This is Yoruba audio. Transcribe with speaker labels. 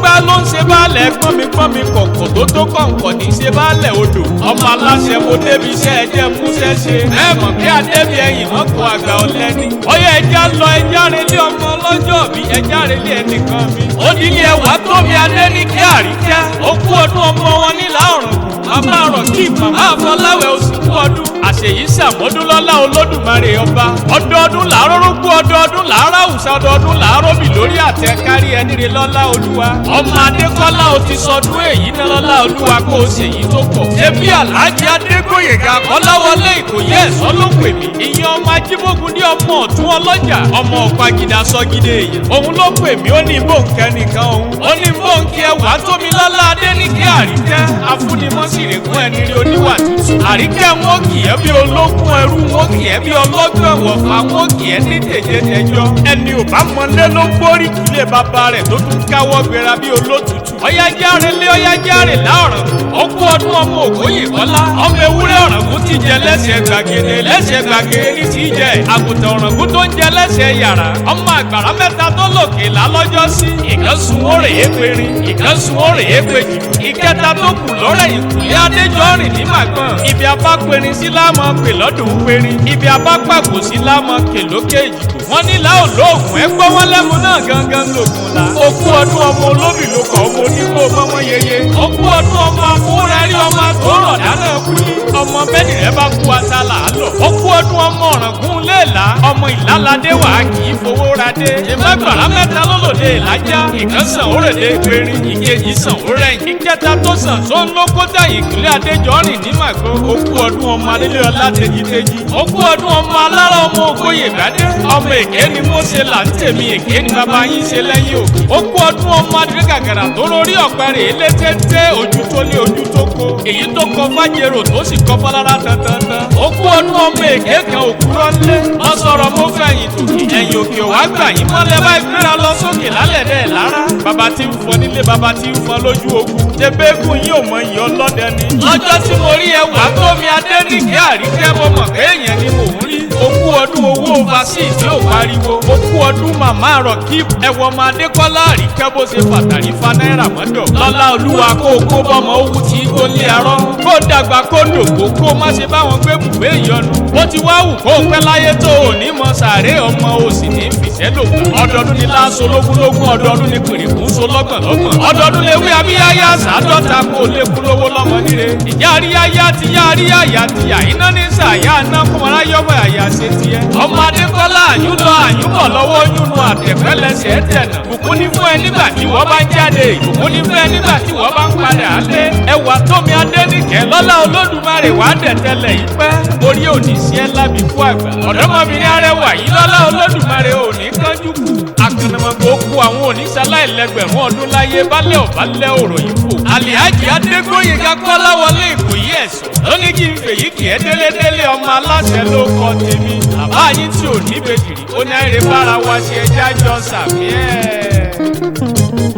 Speaker 1: gbá ló ń ṣe baálẹ̀ gbọ́nmi kọ̀kọ̀ tó kọ̀ǹkọ̀ ní ṣe baálẹ̀ odò ọmọ aláṣẹ mo débi iṣẹ́ ẹjẹ́ múṣẹ́ ṣe ẹ mọ̀ bí adébí ẹ̀yìn mọ́kò àgbà ọ̀lẹ́ni ọyọ ẹja lọ ẹja relé ọmọ ọlọ́jọ́ bí ẹja relé ẹnìkan mi ó nílé ẹwà tóbi adé ní kí àríkẹ́ ó kú ọdún ọmọ wọn nílà ọ̀rùn bàbá rọ̀ kí màmá àfọláwẹ̀ oṣù kú ọdún àṣeyí sàmọ́dún lọ́lá olódùmarè ọba ọdọọdún làárọ̀ rúgbó ọdọọdún làárọ̀ àwùsá ọdọọdún làárọ̀ bì lórí àtẹ kárí ẹnire lọ́lá olúwa ọmọ adékọ́lá o ti sọdún èyí ná lọ́lá olúwa kó o ṣèyí tó pọ̀ ṣebí aláàjì adégbòyèga kọ́láwọlé ìkòyí ẹ̀sọ́ ló pè mí ìyẹn ọmọ ajíbógun ní ọmọ ọ̀tún ọlọ́jà ọmọ ọ̀pagìdà sọ́gídé èèyàn òun ló pè mí ó ní bòǹkẹ́ nìkan òun ó ní bòǹkẹ́ wà tómi lọ́lá adé ní kí àríkẹ́ afúnimọ́sìrègùn ẹni rí oníwà tútù àríkẹ́ wọn kì í bí ológun ẹrú wọn kì í bí ọlọ́gbọ̀n wọ̀fà wọn kì í ní tèjétẹjọ́ ẹni ò bá mọlé ló gbórí kílé bàbá rẹ̀ tó tún káwọ́ gbéra bí olótùtù ọyá járe lé ọyá járe láọ̀ràn ọkú ọdún ọmọ ògóyè kọ́lá ọmọ ewúrẹ́ ọ̀ràngún ti jẹ lẹ́sẹ̀ gbàgede ní ti jẹ àgùntàn ọ̀ràngún tó ń jẹ lẹ́sẹ̀ yàrá ọmọ àgbàrá mẹ́ta tó lòkè lálọ́jọ́ sí ìkànsùn òrè éperin ìkànsùn òrè épejì ìkẹta tó kù lọ́rẹ̀ ìkùlé adéjọ́rìn ní màgbọ́n ibi abáperin sí láàmọ́ pè lọ́dún périn ibi abápàgbò sí láàmọ́ kè lókè ìjìbò wọ́n ní láò lóògùn ẹgbọ́n wọn lẹ́mu náà gangan lògùn la okú ọdún ọmọ olóbì ló kọ́ ọmọ onígbò mọ́mọ́ yeye okú ọdún ọmọ afúnrẹ́rí ọmọ àtòrọ̀ dáná kúlí ọmọ bẹ́ẹ̀ni rẹ bá kú asálà á lọ okú ọdún ọmọ ọ̀ràngún léèlá ọmọ ìlàládé wà á kì í fowó radé ìmọ̀gbàrá mẹ́ta lólòdè ìlàjà ìkànsán òrèlè périn ìkejì sàn òrẹ́yìn ìkẹta tó sàn tó ń lókótà ìkúlẹ̀ adéjọ́rìn ní màgbọ́ okú ọdún ọmọ adélẹ́ọlá tejiteji okú ọdún ọmọ alára ọmọ ògbóyè gbadé ọmọ èké ni mo ṣe là ń tèmi èké ni bàbá yín ṣe lẹ́yìn òkè okú ọdún ọmọ adégàgàrà tó lórí ọ̀pẹ̀rẹ̀ elétéńté ojú tó lé ojú tó kó èyí tó kọ fájèrò tó sì kọ fọlára tantantan okú ọdún ọmọ èké kan òkúrọ́ lé ọ̀sọ̀rọ̀ mo fẹ̀yìn tòkì ẹ̀yìn òkè wá gbà yín mọ́lẹ̀ bá ìgbéra lọ sókè lálẹ́ dẹ̀ lára bàbá tí ń fọ nílé bàbá tí ń fọ lójú ogun ṣebéégún yín ò mọ ìyá ọlọ́dẹ ni. lọ́jọ́ tí mo rí ẹwà tómi adéníkẹ́ àríkẹ́ mo mọ̀ pé èèyàn ni mò ń rí okú ọdún owó overseas tí ò pariwo okú ọdún màmá rọ̀kì ẹ̀wọ̀n ọmọ adékọ́lá àríkẹ́ bó ṣe pàtàkì fa náírà mọ́dọ̀ lọ́lá olúwa kó o kó bọ́mọ owó tí kò lé arọ́ kó dàgbà kó dògbò kó má ṣe báwọn gbé bùgbé ìyọnu bó ti wá wù kó pẹ́ láyé tó o ní mọ sàárè ọmọ o sì ní fìṣẹ́ lò ọdọọdún ni láṣọ lógúnlógún ọdọọdún ni pèrèkún so lọ́gbọ̀nlọ́gbọ̀n ọdọọdún lè wí abíyáyá sàádọ́ta kó lè kú lówó lọ́mọ níre ìyá àríyáyá ti yá àríyáyá ti yá iná ní sàyà iná kọmọlá yọmọ àyà ṣe tiẹ̀ ọmọ adékọ́lá àyún lọ àyún bọ̀ lọ́wọ́ yúnú àtẹ̀pẹ́lẹsẹ̀ tẹ̀nà bùkún ní fún ẹ nígbà tí wọ́n bá ń jáde bùkún ní fún ẹ nígbà tí wọ́n bá ń padà lé ẹwà tómi adéníkẹ́ lọ́lá olódùmarè wà á dẹ̀tẹ̀lẹ̀ yìí pẹ́ orí òní sí ẹ lábì fún àgbà ọ̀dọ́mọbìnrin arẹwà yìí lọ́lá olódùmarè òní kánjú kù àkànnàmọ̀gbò kú àwọn oníṣàláìlẹ́gbẹ̀rún ọdún láyé balẹ̀ ọ̀bálẹ̀ ọ̀rọ̀ yìí fò àlìhájì adégbóyèga kọ́láwọlé ìkòyí ẹ̀sọ́ lóní kí n fèyí kì í délédélé ọmọ aláṣẹ ló kọ tèmi bàbá yín tí ò ní bèjìrì ó ní àìrè bára wa ṣe ẹjá jọ sàmì ẹ̀.